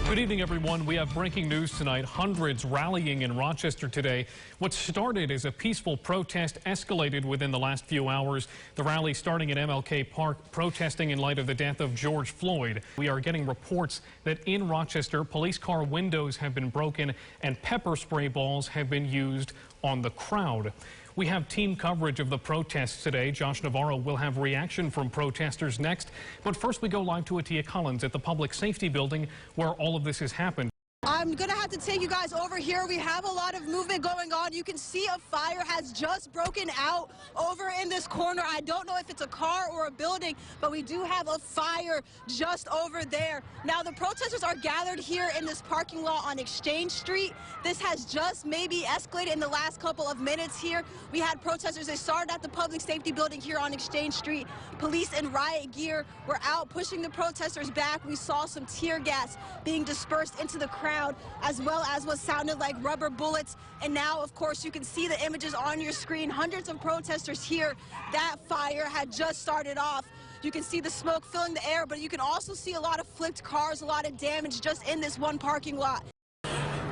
Good evening, everyone. We have breaking news tonight. Hundreds rallying in Rochester today. What started as a peaceful protest escalated within the last few hours. The rally starting at MLK Park, protesting in light of the death of George Floyd. We are getting reports that in Rochester, police car windows have been broken and pepper spray balls have been used on the crowd. We have team coverage of the protests today. Josh Navarro will have reaction from protesters next. But first, we go live to Atia Collins at the Public Safety Building where all of this has happened. I'm going to have to take you guys over here. We have a lot of movement going on. You can see a fire has just broken out over in this corner. I don't know if it's a car or a building, but we do have a fire just over there. Now, the protesters are gathered here in this parking lot on Exchange Street. This has just maybe escalated in the last couple of minutes here. We had protesters. They started at the Public Safety Building here on Exchange Street. Police in riot gear were out pushing the protesters back. We saw some tear gas being dispersed into the crowd, as well as what sounded like rubber bullets. And now, of course, you can see the images on your screen. Hundreds of protesters here. That fire had just started off. You can see the smoke filling the air, but you can also see a lot of flipped cars, a lot of damage just in this one parking lot.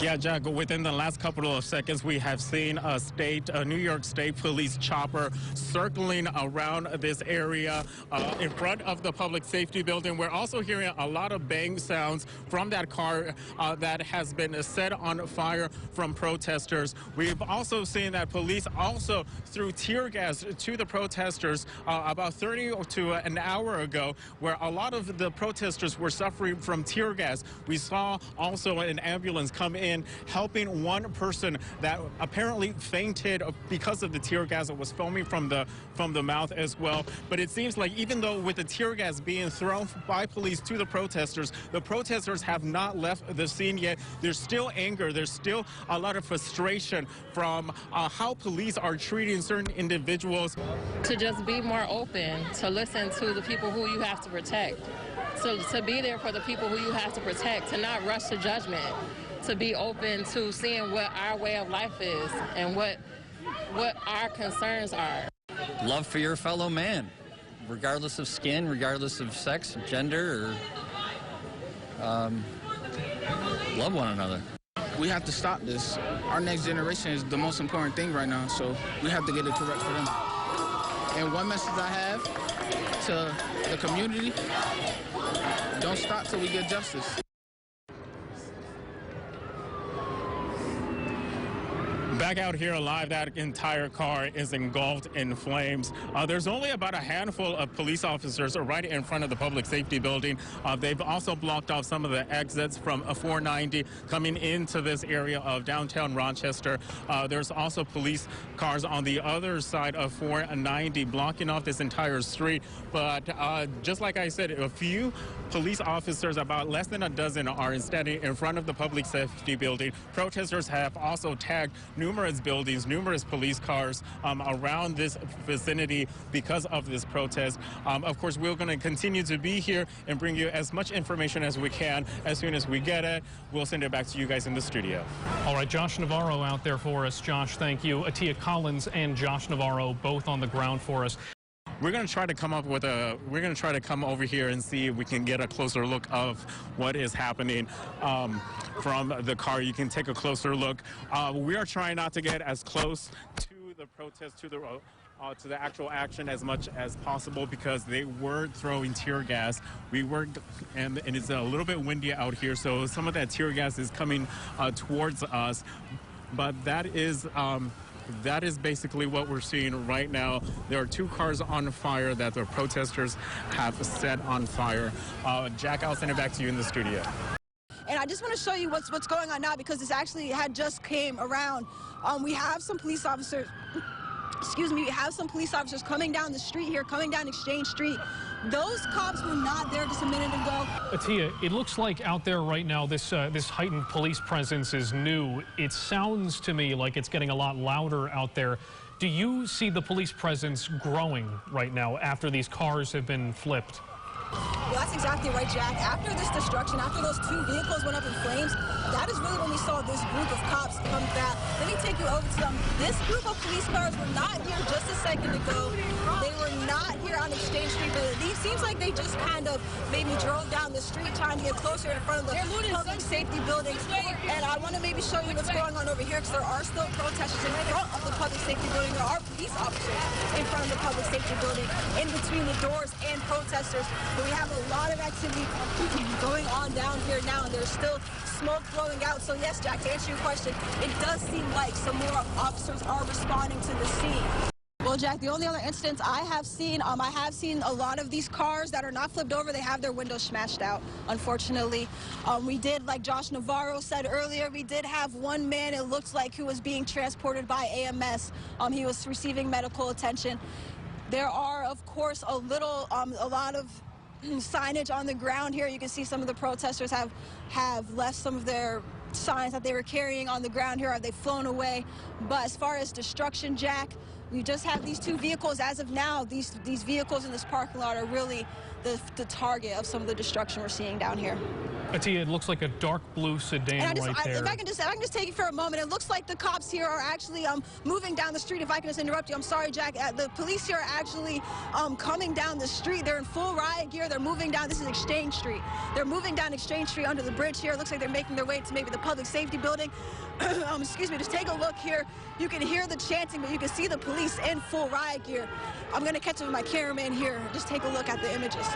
Yeah, Jack, within the last couple of seconds, we have seen a New York State Police chopper circling around this area in front of the Public Safety Building. We're also hearing a lot of bang sounds from that car that has been set on fire from protesters. We've also seen that police also threw tear gas to the protesters about 30 to an hour ago, where a lot of the protesters were suffering from tear gas. We saw also an ambulance come in helping one person that apparently fainted because of the tear gas that was foaming from the mouth as well. But it seems like even though with the tear gas being thrown by police to the protesters have not left the scene yet. There's still anger. There's still a lot of frustration from how police are treating certain individuals. To just be more open, to listen to the people who you have to protect, to be there for the people who you have to protect, to not rush to judgment, to be open to seeing what our way of life is and what our concerns are. Love for your fellow man, regardless of skin, regardless of sex, gender, or love one another. We have to stop this. Our next generation is the most important thing right now, so we have to get it correct for them. And one message I have to the community, don't stop till we get justice. Back out here alive, that entire car is engulfed in flames. There's only about a handful of police officers right in front of the Public Safety Building. They've also blocked off some of the exits from 490 coming into this area of downtown Rochester. There's also police cars on the other side of 490 blocking off this entire street. But just like I said, a few police officers, about less than a dozen, are standing in front of the Public Safety Building. Protesters have also tagged numerous buildings, numerous police cars around this vicinity because of this protest. Of course, we're going to continue to be here and bring you as much information as we can. As soon as we get it, we'll send it back to you guys in the studio. All right, Josh Navarro out there for us. Josh, thank you. Atia Collins and Josh Navarro both on the ground for us. We're going to try to come over here and see if we can get a closer look of what is happening from the car. You can take a closer look. We are trying not to get as close to the protest, to the actual action as much as possible because they were throwing tear gas. And it's a little bit windy out here, so some of that tear gas is coming towards us. But that is basically what we're seeing right now. There are two cars on fire that the protesters have set on fire. Jack, I'll send it back to you in the studio. And I just want to show you what's going on now because this actually had just came around. We have some police officers, we have some police officers coming down the street here, coming down Exchange Street. Those cops were not there just a minute ago. Atia, it looks like out there right now this heightened police presence is new. It sounds to me like it's getting a lot louder out there. Do you see the police presence growing right now after these cars have been flipped? Well, that's exactly right, Jack. After this destruction, after those two vehicles went up in flames, that is really when we saw this group of cops come back. Let me take you over to them. This group of police cars were not here just a second ago. They were not here on Exchange Street, but it seems like they just kind of maybe drove down the street trying to get closer in front of the public safety building. And I want to maybe show you what's going on over here, because there are still protesters in front of the public safety building. There are police officers in front of the public safety building, in between the doors and protesters. But we have a lot of activity going on down here now, and there's still smoke blowing out. So yes, Jack, to answer your question, it does seem like some more officers are responding to the scene. Well, Jack, the only other incidents I have seen a lot of these cars that are not flipped over, they have their windows smashed out, unfortunately. We did, like Josh Navarro said earlier, we did have one man, it looks like, who was being transported by AMS. He was receiving medical attention. There are, of course, a lot of signage on the ground here. You can see some of the protesters have left some of their signs that they were carrying on the ground here. They've flown away. But as far as destruction, Jack, we just have these two vehicles. As of now, these vehicles in this parking lot are really the target of some of the destruction we're seeing down here. Atiya, it looks like a dark blue sedan right there. If I can just take you for a moment, it looks like the cops here are actually moving down the street. If I can just interrupt you, I'm sorry, Jack. The police here are actually coming down the street. They're in full riot gear. They're moving down. This is Exchange Street. They're moving down Exchange Street under the bridge here. It looks like they're making their way to maybe the public safety building. Excuse me, just take a look here. You can hear the chanting, but you can see the police in full riot gear. I'm going to catch up with my cameraman here. Just take a look at the images.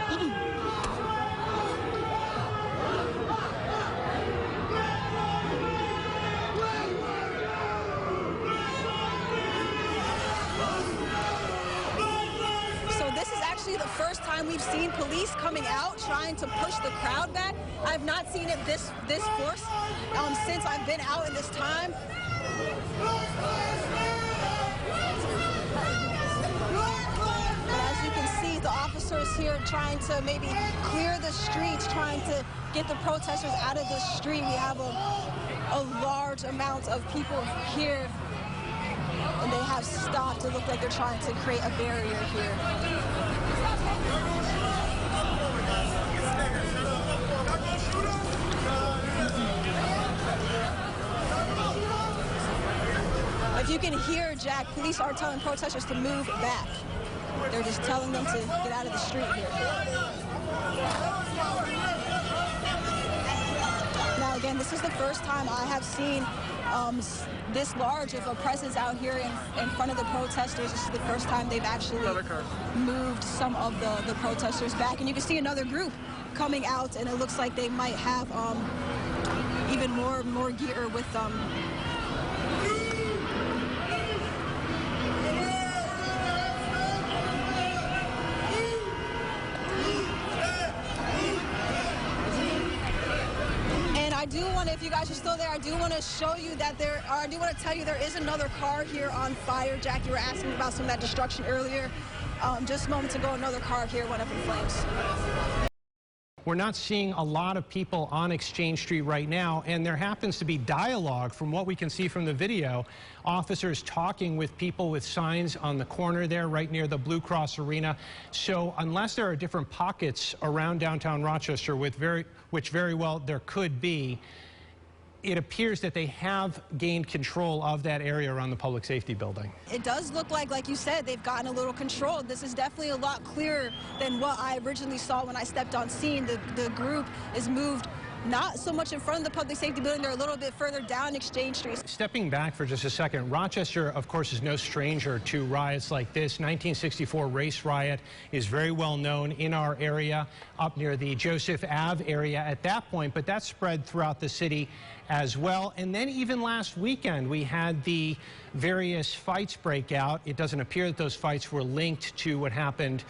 The first time we've seen police coming out trying to push the crowd back. I've not seen it this force since I've been out in this time. But as you can see, the officers here trying to maybe clear the streets, trying to get the protesters out of the street. We have a large amount of people here, and they have stopped to look like they're trying to create a barrier here. If you can hear, Jack, police are telling protesters to move back. They're just telling them to get out of the street here. Now, again, this is the first time I have seen this large of a presence out here in front of the protesters. This is the first time they've actually moved some of the protesters back. And you can see another group coming out, and it looks like they might have even more gear with them. If you guys are still there, I do want to show you that I do want to tell you there is another car here on fire. Jack, you were asking about some of that destruction earlier. Just moments ago, another car here went up in flames. We're not seeing a lot of people on Exchange Street right now, and there happens to be dialogue from what we can see from the video. Officers talking with people with signs on the corner there right near the Blue Cross Arena. So unless there are different pockets around downtown Rochester, which very well there could be, it appears that they have gained control of that area around the public safety building. It does look like you said, they've gotten a little control. This is definitely a lot clearer than what I originally saw when I stepped on scene. The group is moved not so much in front of the public safety building. They're a little bit further down Exchange Street. Stepping back for just a second, Rochester, of course, is no stranger to riots like this. 1964 race riot is very well known in our area, up near the Joseph Ave area at that point, but that spread throughout the city as well. And then even last weekend, we had the various fights break out. It doesn't appear that those fights were linked to what happened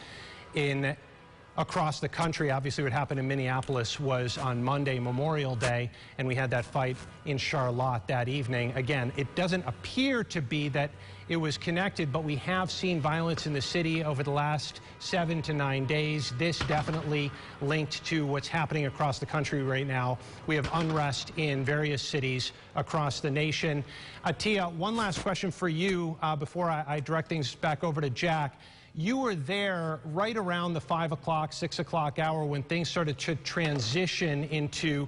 across the country. Obviously, what happened in Minneapolis was on Monday, Memorial Day, and we had that fight in Charlotte that evening. Again, it doesn't appear to be that it was connected, but we have seen violence in the city over the last 7 to 9 days. This definitely linked to what's happening across the country right now. We have unrest in various cities across the nation. Atiya, one last question for you before I direct things back over to Jack. You were there right around the 5 o'clock, 6 o'clock hour when things started to transition into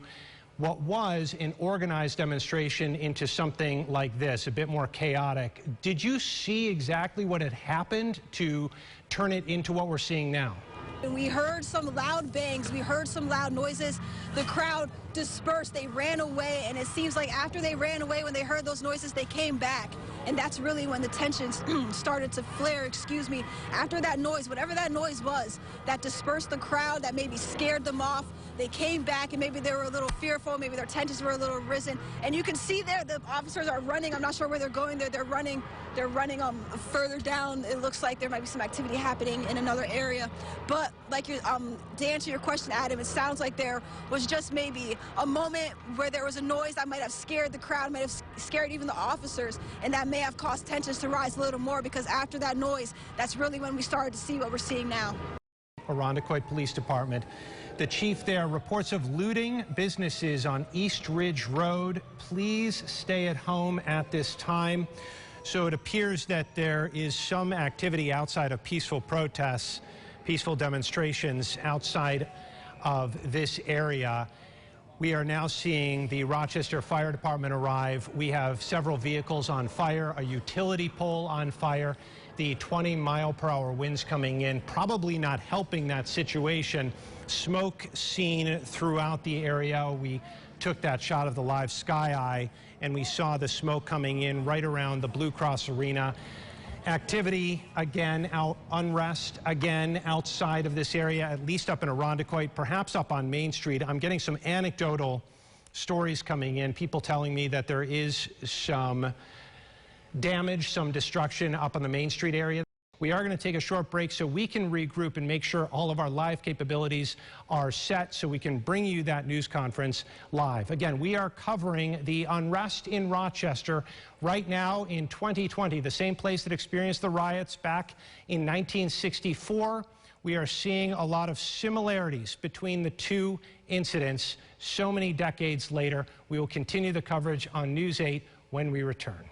what was an organized demonstration into something like this, a bit more chaotic. Did you see exactly what had happened to turn it into what we're seeing now? We heard some loud bangs, we heard some loud noises. The crowd dispersed, they ran away, and it seems like after they ran away, when they heard those noises, they came back. And that's really when the tensions started to flare, After that noise, whatever that noise was, that dispersed the crowd, that maybe scared them off. They came back and maybe they were a little fearful, maybe their tensions were a little risen. And you can see there the officers are running. I'm not sure where they're going there. They're running further down. It looks like there might be some activity happening in another area. But like to answer your question, Adam, it sounds like there was just maybe a moment where there was a noise that might have scared the crowd, might have scared even the officers, and that may have caused tensions to rise a little more, because after that noise, that's really when we started to see what we're seeing now. Irondequoit Police Department. The chief there, reports of looting businesses on East Ridge Road. Please stay at home at this time. So it appears that there is some activity outside of peaceful protests, peaceful demonstrations outside of this area. We are now seeing the Rochester Fire Department arrive. We have several vehicles on fire, a utility pole on fire. The 20-mile-per-hour winds coming in, probably not helping that situation. Smoke seen throughout the area. We took that shot of the live sky eye, and we saw the smoke coming in right around the Blue Cross Arena. Activity again, unrest again outside of this area, at least up in Irondequoit, perhaps up on Main Street. I'm getting some anecdotal stories coming in, people telling me that there is some damage, some destruction up on the Main Street area. We are going to take a short break so we can regroup and make sure all of our live capabilities are set so we can bring you that news conference live. Again, we are covering the unrest in Rochester right now in 2020, the same place that experienced the riots back in 1964. We are seeing a lot of similarities between the two incidents so many decades later. We will continue the coverage on News 8 when we return.